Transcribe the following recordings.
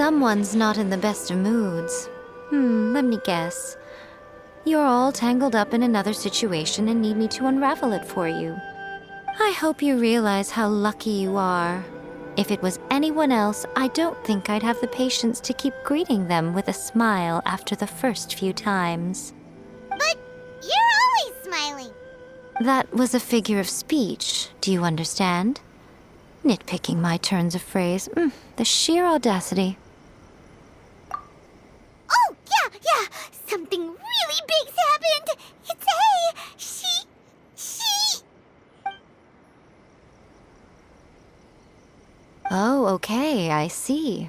Someone's not in the best of moods. Let me guess. You're all tangled up in another situation and need me to unravel it for you. I hope you realize how lucky you are. If it was anyone else, I don't think I'd have the patience to keep greeting them with a smile after the first few times. But you're always smiling. That was a figure of speech, do you understand? Nitpicking my turns of phrase. The sheer audacity. Oh, yeah. Something really big's happened. It's A. She... Oh, okay, I see.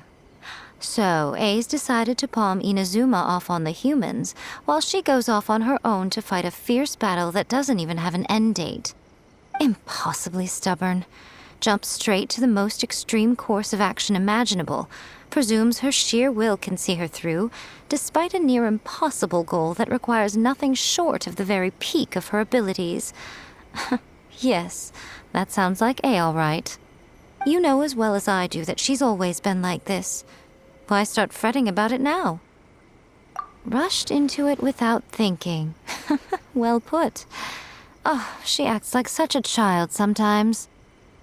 So, A's decided to palm Inazuma off on the humans, while she goes off on her own to fight a fierce battle that doesn't even have an end date. Impossibly stubborn. Jumps straight to the most extreme course of action imaginable, presumes her sheer will can see her through, despite a near impossible goal that requires nothing short of the very peak of her abilities. Yes, that sounds like A all right. You know as well as I do that she's always been like this. Why start fretting about it now? Rushed into it without thinking. Well put. Oh, she acts like such a child sometimes.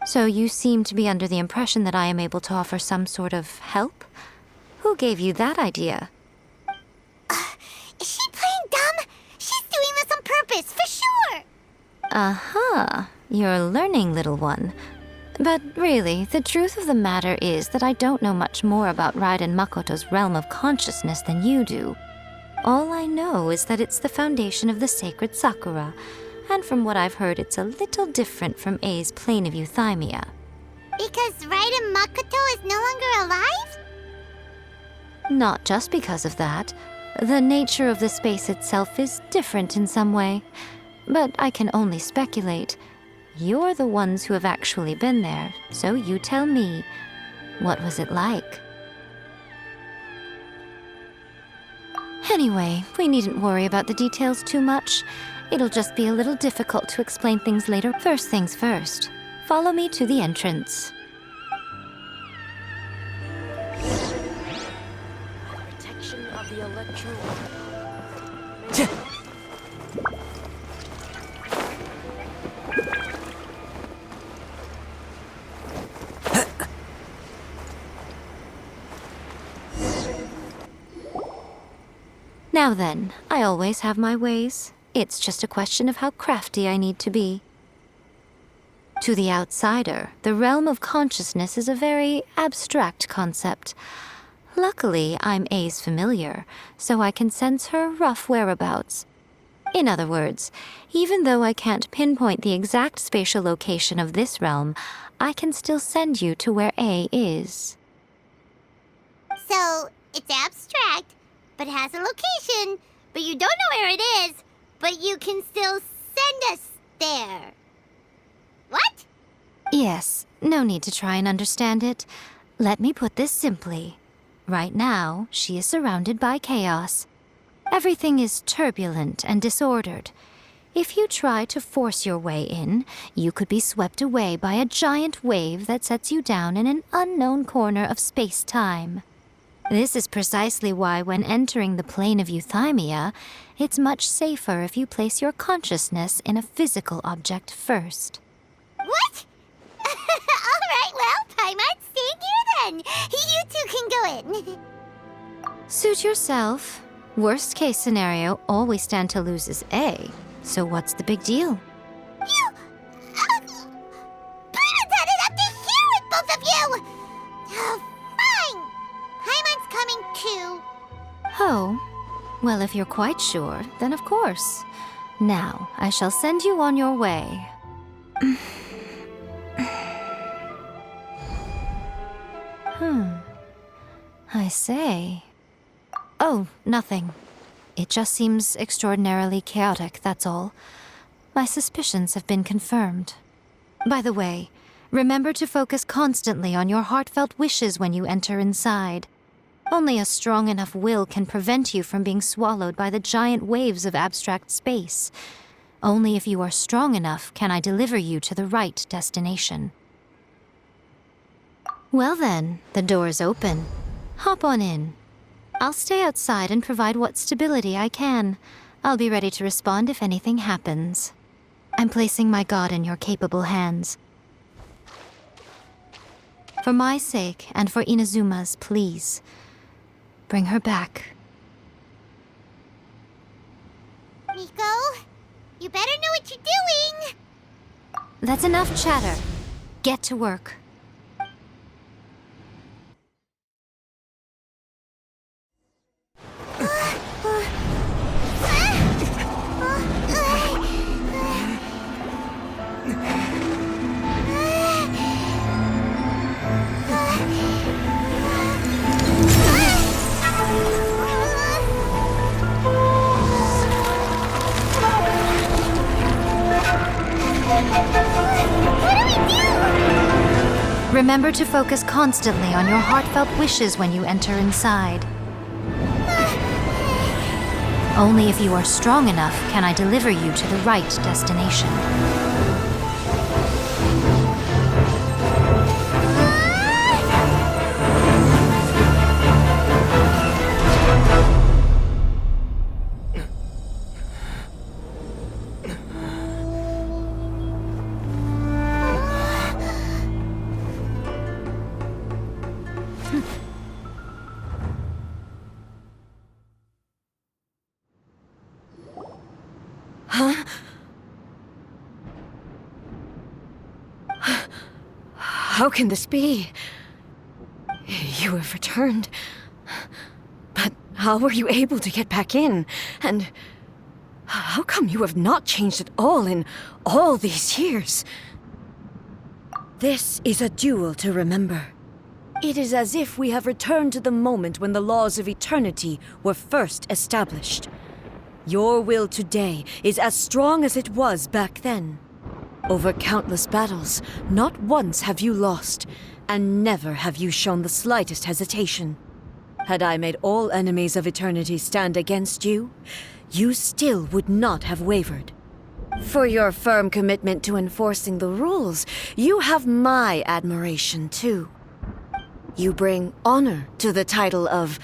So you seem to be under the impression that I am able to offer some sort of help? Who gave you that idea? Is she playing dumb? She's doing this on purpose, for sure! Uh-huh. You're learning, little one. But really, the truth of the matter is that I don't know much more about Raiden Makoto's realm of consciousness than you do. All I know is that it's the foundation of the sacred Sakura, and from what I've heard, it's a little different from A's plane of euthymia. Because Raiden Makoto is no longer alive? Not just because of that. The nature of the space itself is different in some way. But I can only speculate. You're the ones who have actually been there, so you tell me, what was it like? Anyway, we needn't worry about the details too much. It'll just be a little difficult to explain things later. First things first. Follow me to the entrance. Protection of the electro. Now then, I always have my ways. It's just a question of how crafty I need to be. To the outsider, the realm of consciousness is a very abstract concept. Luckily, I'm A's familiar, so I can sense her rough whereabouts. In other words, even though I can't pinpoint the exact spatial location of this realm, I can still send you to where A is. So, it's abstract, but has a location, but you don't know where it is, but you can still send us there. What? Yes, no need to try and understand it. Let me put this simply. Right now, she is surrounded by chaos. Everything is turbulent and disordered. If you try to force your way in, you could be swept away by a giant wave that sets you down in an unknown corner of space-time. This is precisely why when entering the plane of euthymia, it's much safer if you place your consciousness in a physical object first. What? All right, well, Paimon's staying here then. You two can go in. Suit yourself. Worst case scenario, all we stand to lose is A. So what's the big deal? You... Paimon's had it up to here with both of you! Oh, fine. Paimon's coming too. Oh, well, if you're quite sure, then of course. Now, I shall send you on your way. I say. Oh, nothing. It just seems extraordinarily chaotic, that's all. My suspicions have been confirmed. By the way, remember to focus constantly on your heartfelt wishes when you enter inside. Only a strong enough will can prevent you from being swallowed by the giant waves of abstract space. Only if you are strong enough can I deliver you to the right destination. Well then, the door is open. Hop on in. I'll stay outside and provide what stability I can. I'll be ready to respond if anything happens. I'm placing my god in your capable hands. For my sake and for Inazuma's, please, bring her back. Miko, you better know what you're doing! That's enough chatter. Get to work. Remember to focus constantly on your heartfelt wishes when you enter inside. Only if you are strong enough can I deliver you to the right destination. How can this be? You have returned. But how were you able to get back in? And how come you have not changed at all in all these years? This is a duel to remember. It is as if we have returned to the moment when the laws of eternity were first established. Your will today is as strong as it was back then. Over countless battles, not once have you lost, and never have you shown the slightest hesitation. Had I made all enemies of eternity stand against you, you still would not have wavered. For your firm commitment to enforcing the rules, you have my admiration too. You bring honor to the title of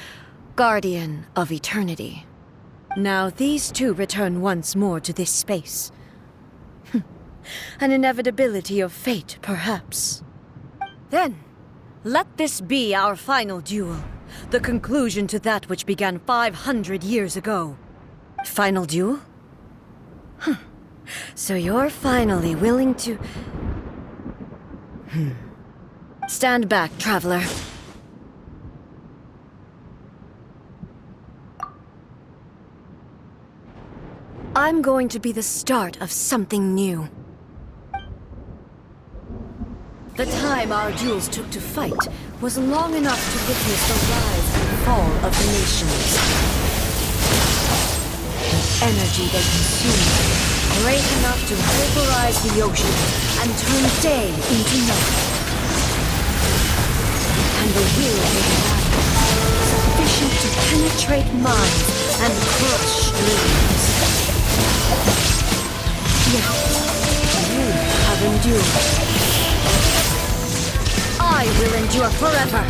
Guardian of Eternity. Now these two return once more to this space. An inevitability of fate, perhaps. Then, let this be our final duel. The conclusion to that which began 500 years ago. Final duel? So you're finally willing to... Stand back, traveler. I'm going to be the start of something new. The time our duels took to fight was long enough to witness the rise and fall of the nations. The energy they consumed, great enough to pulverize the ocean and turn day into night. And the will they had, sufficient to penetrate minds and crush dreams. Yet, you have endured. I will endure forever!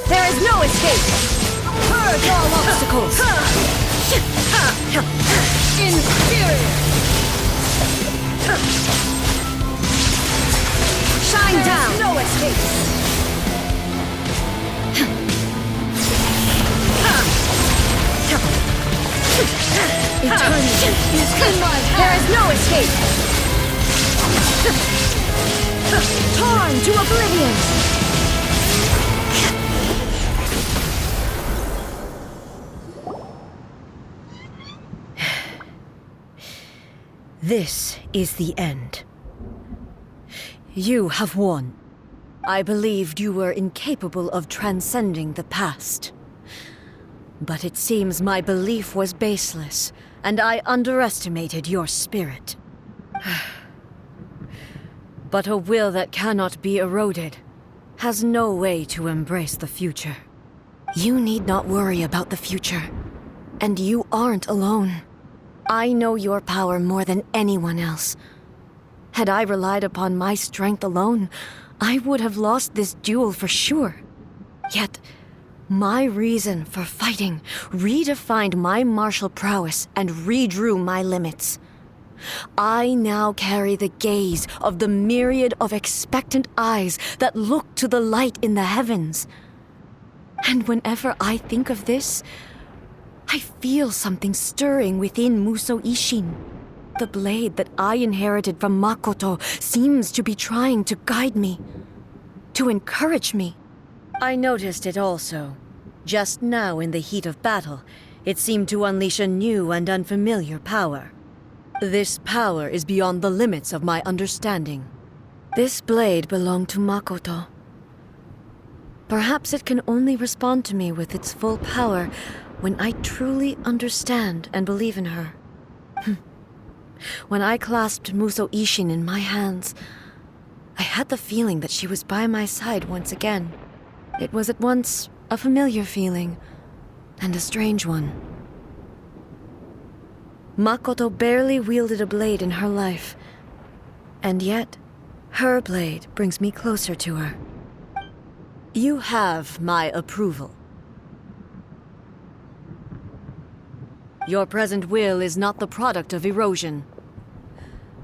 There is no escape! Purge all obstacles! Inferior! Shine down! No escape! Eternity is in my hand. There is no escape. Torn to oblivion. This is the end. You have won. I believed you were incapable of transcending the past. But it seems my belief was baseless, and I underestimated your spirit. But a will that cannot be eroded has no way to embrace the future. You need not worry about the future. And you aren't alone. I know your power more than anyone else. Had I relied upon my strength alone, I would have lost this duel for sure. Yet, my reason for fighting redefined my martial prowess and redrew my limits. I now carry the gaze of the myriad of expectant eyes that look to the light in the heavens. And whenever I think of this, I feel something stirring within Musou Ishin. The blade that I inherited from Makoto seems to be trying to guide me, to encourage me. I noticed it also. Just now in the heat of battle, it seemed to unleash a new and unfamiliar power. This power is beyond the limits of my understanding. This blade belonged to Makoto. Perhaps it can only respond to me with its full power when I truly understand and believe in her. When I clasped Musou Ishin in my hands, I had the feeling that she was by my side once again. It was at once a familiar feeling and a strange one. Makoto barely wielded a blade in her life, and yet her blade brings me closer to her. You have my approval. Your present will is not the product of erosion.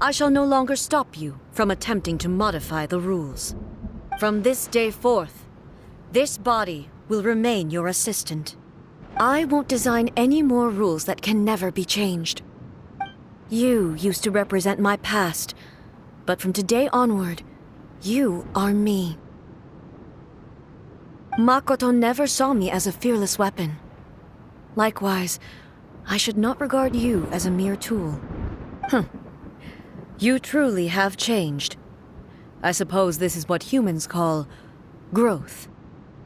I shall no longer stop you from attempting to modify the rules. From this day forth, this body will remain your assistant. I won't design any more rules that can never be changed. You used to represent my past, but from today onward, you are me. Makoto never saw me as a fearless weapon. Likewise, I should not regard you as a mere tool. You truly have changed. I suppose this is what humans call growth.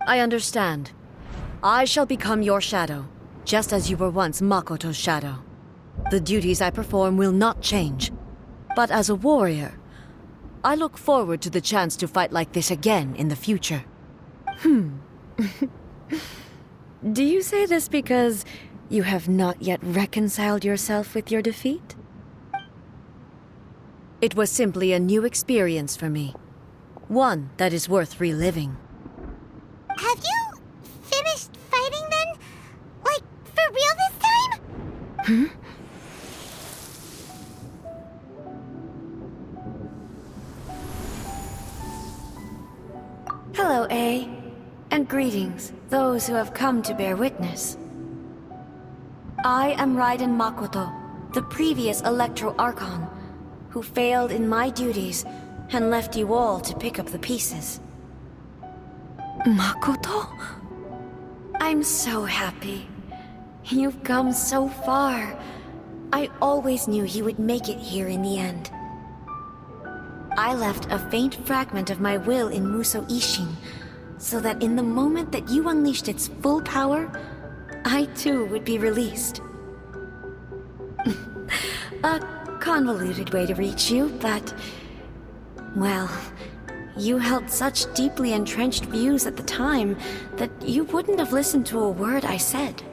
I understand. I shall become your shadow, just as you were once Makoto's shadow. The duties I perform will not change. But as a warrior, I look forward to the chance to fight like this again in the future. Do you say this because you have not yet reconciled yourself with your defeat? It was simply a new experience for me. One that is worth reliving. Have you finished fighting then? Like, for real this time? Hello, A. And greetings, those who have come to bear witness. I am Raiden Makoto, the previous Electro Archon, who failed in my duties and left you all to pick up the pieces. Makoto? I'm so happy. You've come so far. I always knew you would make it here in the end. I left a faint fragment of my will in Musou Ishin, so that in the moment that you unleashed its full power, I too would be released. A convoluted way to reach you, but... well, you held such deeply entrenched views at the time that you wouldn't have listened to a word I said.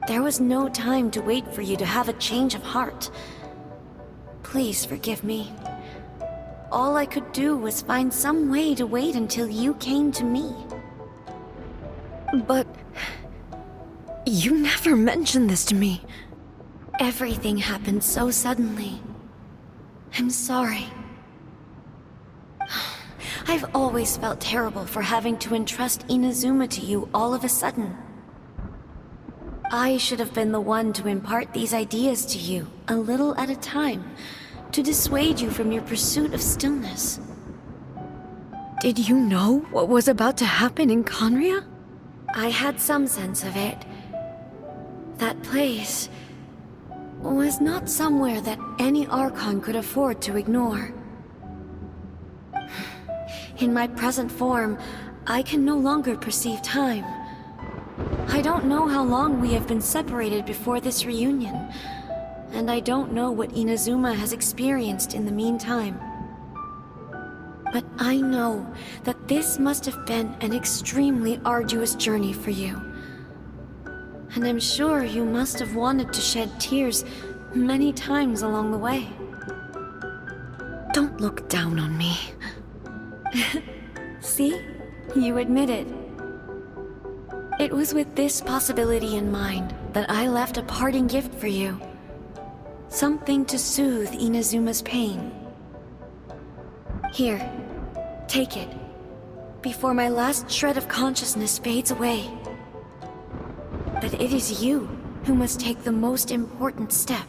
There was no time to wait for you to have a change of heart. Please forgive me. All I could do was find some way to wait until you came to me. But... you never mentioned this to me. Everything happened so suddenly. I'm sorry. I've always felt terrible for having to entrust Inazuma to you all of a sudden. I should have been the one to impart these ideas to you, a little at a time, to dissuade you from your pursuit of stillness. Did you know what was about to happen in Conria? I had some sense of it. That place was not somewhere that any Archon could afford to ignore. In my present form, I can no longer perceive time. I don't know how long we have been separated before this reunion, and I don't know what Inazuma has experienced in the meantime. But I know that this must have been an extremely arduous journey for you. And I'm sure you must have wanted to shed tears many times along the way. Don't look down on me. See? You admit it. It was with this possibility in mind that I left a parting gift for you. Something to soothe Inazuma's pain. Here, take it, before my last shred of consciousness fades away. But it is you who must take the most important step.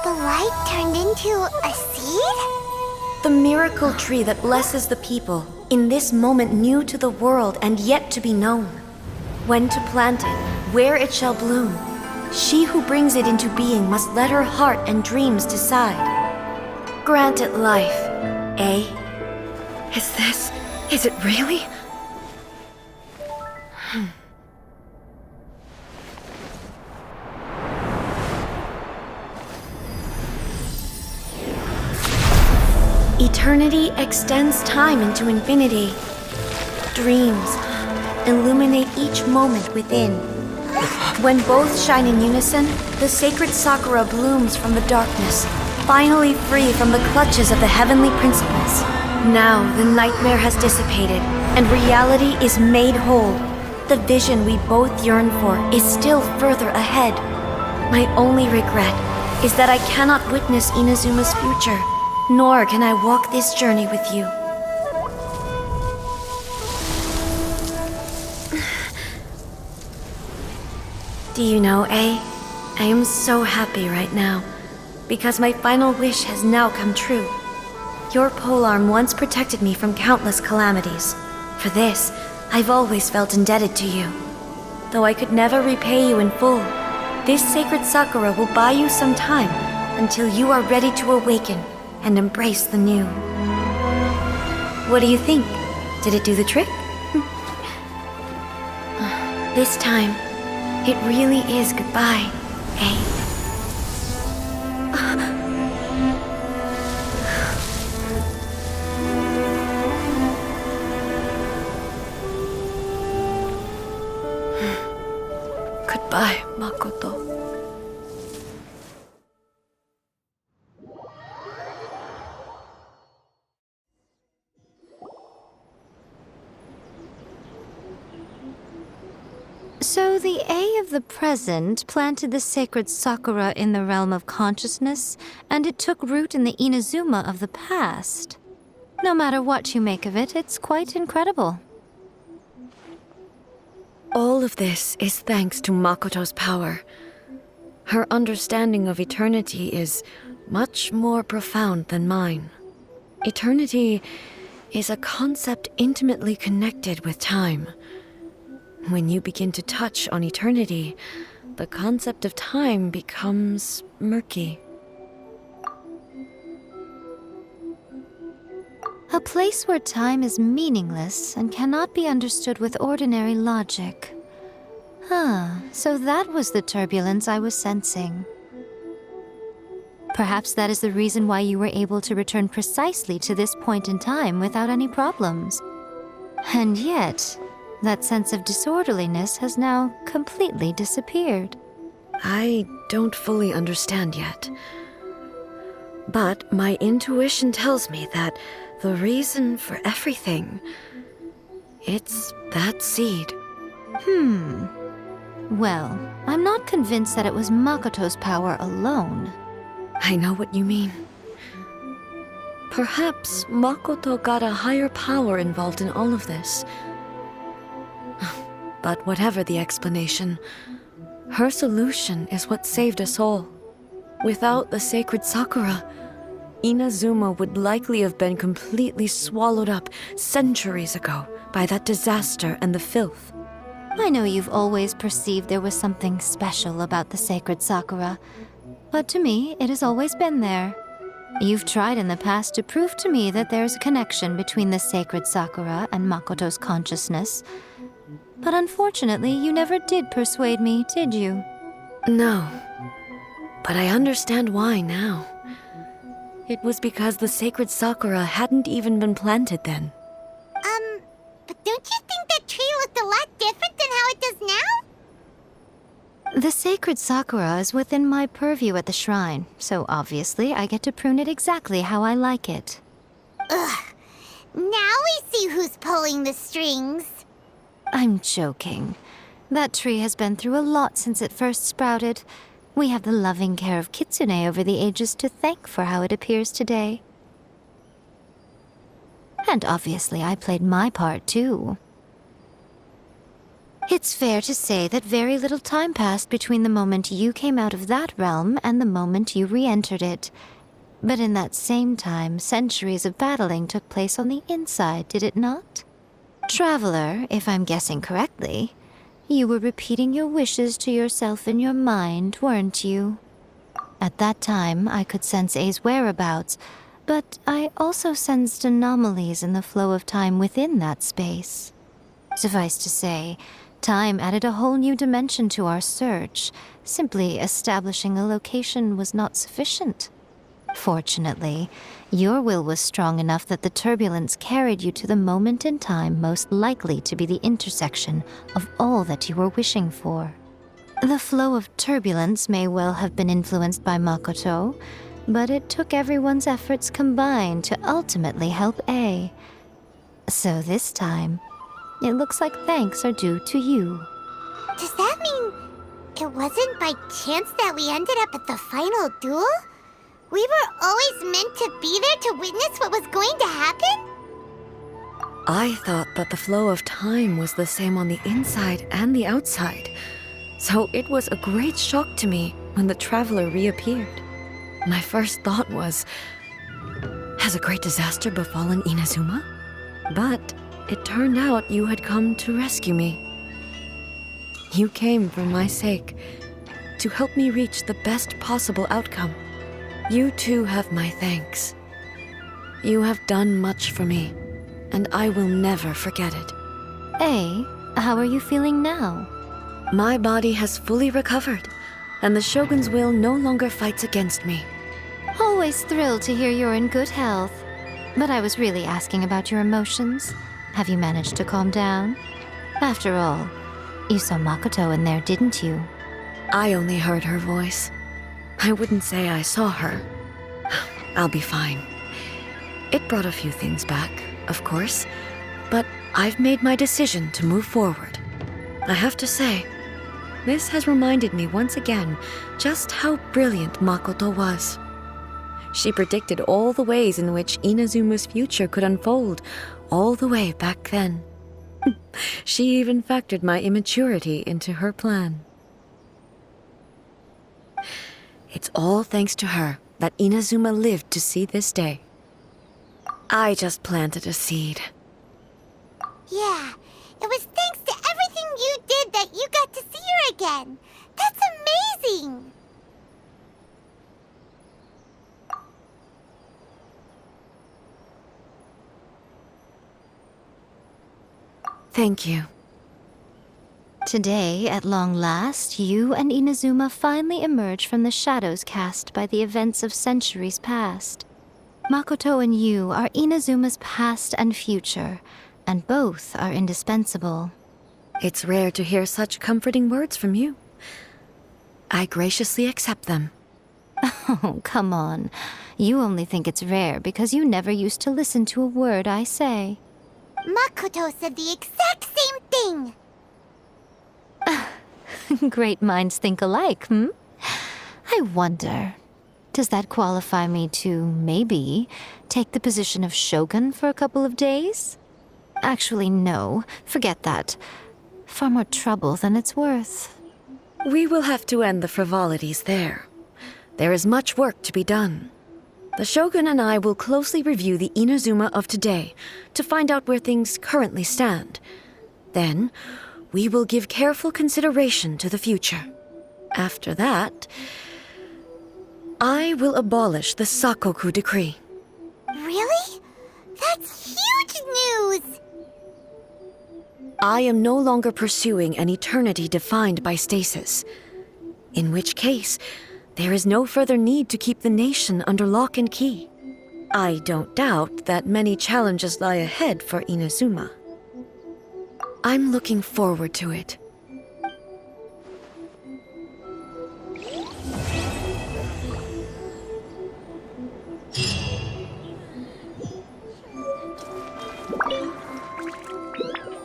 The light turned into a seed? The miracle tree that blesses the people, in this moment new to the world and yet to be known. When to plant it, where it shall bloom. She who brings it into being must let her heart and dreams decide. Grant it life, eh? Is it really? Eternity extends time into infinity. Dreams illuminate each moment within. When both shine in unison, the sacred Sakura blooms from the darkness, finally free from the clutches of the heavenly principles. Now the nightmare has dissipated, and reality is made whole. The vision we both yearn for is still further ahead. My only regret is that I cannot witness Inazuma's future, nor can I walk this journey with you. Do you know, I am so happy right now, because my final wish has now come true. Your polearm once protected me from countless calamities. For this, I've always felt indebted to you. Though I could never repay you in full, this sacred Sakura will buy you some time until you are ready to awaken and embrace the new. What do you think? Did it do the trick? This time, it really is goodbye, eh? Goodbye, Makoto. So the A of the present planted the sacred Sakura in the realm of consciousness, and it took root in the Inazuma of the past. No matter what you make of it, it's quite incredible. All of this is thanks to Makoto's power. Her understanding of eternity is much more profound than mine. Eternity is a concept intimately connected with time. When you begin to touch on eternity, the concept of time becomes murky. A place where time is meaningless and cannot be understood with ordinary logic. So that was the turbulence I was sensing. Perhaps that is the reason why you were able to return precisely to this point in time without any problems. And yet, that sense of disorderliness has now completely disappeared. I don't fully understand yet. But my intuition tells me that the reason for everything, it's that seed. Well, I'm not convinced that it was Makoto's power alone. I know what you mean. Perhaps Makoto got a higher power involved in all of this. But whatever the explanation, her solution is what saved us all. Without the sacred Sakura, Inazuma would likely have been completely swallowed up centuries ago by that disaster and the filth. I know you've always perceived there was something special about the sacred Sakura, but to me, it has always been there. You've tried in the past to prove to me that there's a connection between the sacred Sakura and Makoto's consciousness, but unfortunately, you never did persuade me, did you? No. but I understand why now. It was because the sacred sakura hadn't even been planted then. But don't you think that tree looked a lot different than how it does now? The sacred sakura is within my purview at the shrine, so obviously I get to prune it exactly how I like it. Ugh. Now we see who's pulling the strings. I'm joking. That tree has been through a lot since it first sprouted. We have the loving care of Kitsune over the ages to thank for how it appears today. And obviously I played my part too. It's fair to say that very little time passed between the moment you came out of that realm and the moment you re-entered it. But in that same time, centuries of battling took place on the inside, did it not? Traveler, if I'm guessing correctly, you were repeating your wishes to yourself in your mind, weren't you? At that time, I could sense A's whereabouts, but I also sensed anomalies in the flow of time within that space. Suffice to say, time added a whole new dimension to our search. Simply establishing a location was not sufficient. Fortunately, your will was strong enough that the turbulence carried you to the moment in time most likely to be the intersection of all that you were wishing for. The flow of turbulence may well have been influenced by Makoto, but it took everyone's efforts combined to ultimately help A. So this time, it looks like thanks are due to you. Does that mean it wasn't by chance that we ended up at the final duel? We were always meant to be there to witness what was going to happen? I thought that the flow of time was the same on the inside and the outside, so it was a great shock to me when the traveler reappeared. My first thought was, has a great disaster befallen Inazuma? But it turned out you had come to rescue me. You came for my sake, to help me reach the best possible outcome. You too have my thanks. You have done much for me, and I will never forget it. A, how are you feeling now? My body has fully recovered, and the Shogun's will no longer fights against me. Always thrilled to hear you're in good health. But I was really asking about your emotions. Have you managed to calm down? After all, you saw Makoto in there, didn't you? I only heard her voice. I wouldn't say I saw her. I'll be fine. It brought a few things back, of course, but I've made my decision to move forward. I have to say, this has reminded me once again just how brilliant Makoto was. She predicted all the ways in which Inazuma's future could unfold, all the way back then. She even factored my immaturity into her plan. It's all thanks to her that Inazuma lived to see this day. I just planted a seed. Yeah, it was thanks to everything you did that you got to see her again. That's amazing! Thank you. Today, at long last, you and Inazuma finally emerge from the shadows cast by the events of centuries past. Makoto and you are Inazuma's past and future, and both are indispensable. It's rare to hear such comforting words from you. I graciously accept them. Oh, come on. You only think it's rare because you never used to listen to a word I say. Makoto said the exact same thing! Great minds think alike, I wonder, does that qualify me to, maybe, take the position of shogun for a couple of days? Actually, no. Forget that. Far more trouble than it's worth. We will have to end the frivolities there. There is much work to be done. The Shogun and I will closely review the Inazuma of today to find out where things currently stand. Then, we will give careful consideration to the future. After that, I will abolish the Sakoku decree. Really? That's huge news! I am no longer pursuing an eternity defined by stasis. In which case, there is no further need to keep the nation under lock and key. I don't doubt that many challenges lie ahead for Inazuma. I'm looking forward to it.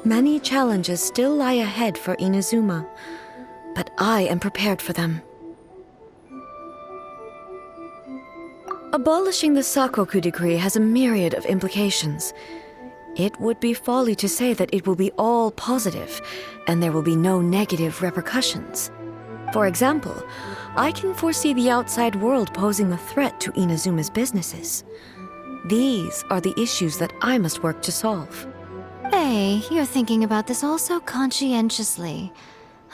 Many challenges still lie ahead for Inazuma, but I am prepared for them. Abolishing the Sakoku decree has a myriad of implications. It would be folly to say that it will be all positive, and there will be no negative repercussions. For example, I can foresee the outside world posing a threat to Inazuma's businesses. These are the issues that I must work to solve. Hey, you're thinking about this all so conscientiously.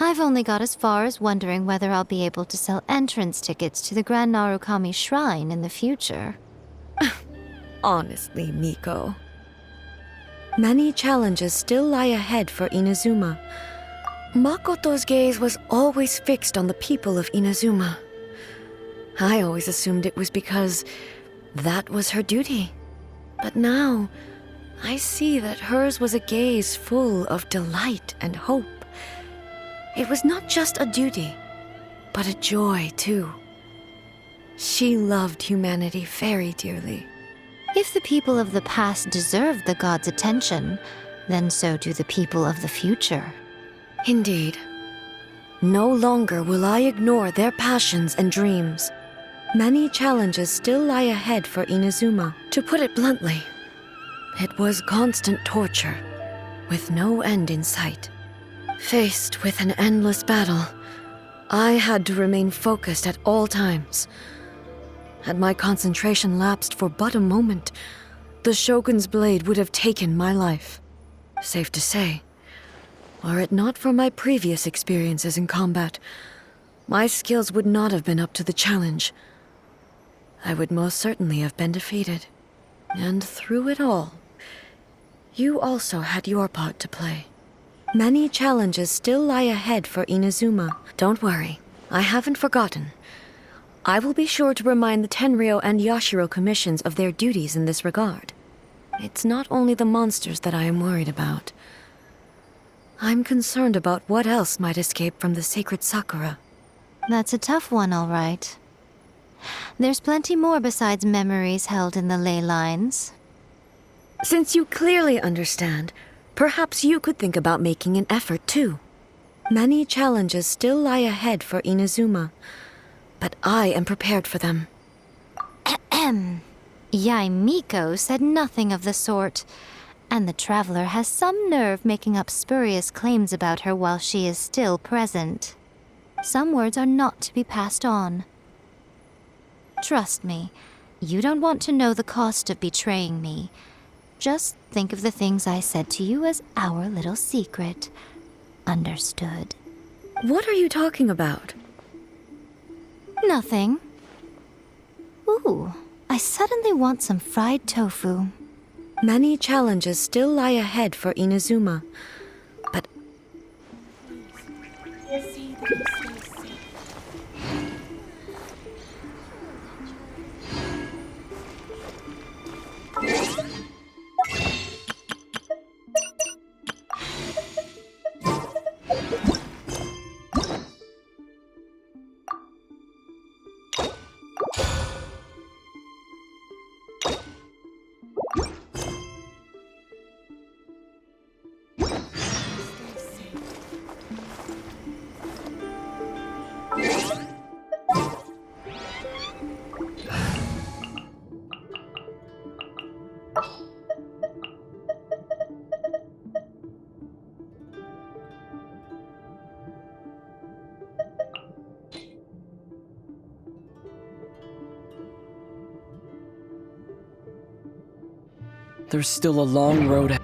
I've only got as far as wondering whether I'll be able to sell entrance tickets to the Grand Narukami Shrine in the future. Honestly, Miko. Many challenges still lie ahead for Inazuma. Makoto's gaze was always fixed on the people of Inazuma. I always assumed it was because that was her duty. But now, I see that hers was a gaze full of delight and hope. It was not just a duty, but a joy, too. She loved humanity very dearly. If the people of the past deserve the god's attention, then so do the people of the future. Indeed. No longer will I ignore their passions and dreams. Many challenges still lie ahead for Inazuma. To put it bluntly, it was constant torture, with no end in sight. Faced with an endless battle, I had to remain focused at all times. Had my concentration lapsed for but a moment, the Shogun's blade would have taken my life. Safe to say, were it not for my previous experiences in combat, my skills would not have been up to the challenge. I would most certainly have been defeated. And through it all, you also had your part to play. Many challenges still lie ahead for Inazuma. Don't worry, I haven't forgotten. I will be sure to remind the Tenryou and Yashiro commissions of their duties in this regard. It's not only the monsters that I am worried about. I'm concerned about what else might escape from the sacred Sakura. That's a tough one, all right. There's plenty more besides memories held in the ley lines. Since you clearly understand, perhaps you could think about making an effort too. Many challenges still lie ahead for Inazuma, but I am prepared for them. Yai Miko said nothing of the sort, and the traveler has some nerve making up spurious claims about her while she is still present. Some words are not to be passed on. Trust me, you don't want to know the cost of betraying me. Just think of the things I said to you as our little secret. Understood? What are you talking about? Nothing. Ooh, I suddenly want some fried tofu. Many challenges still lie ahead for Inazuma, but See that you stay safe. There's still a long road ahead.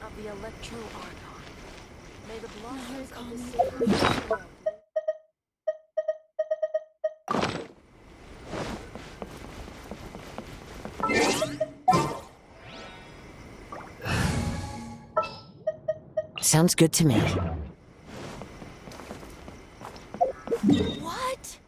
of the Electro Archon. May the blossoms of the city grow. Sounds good to me. What?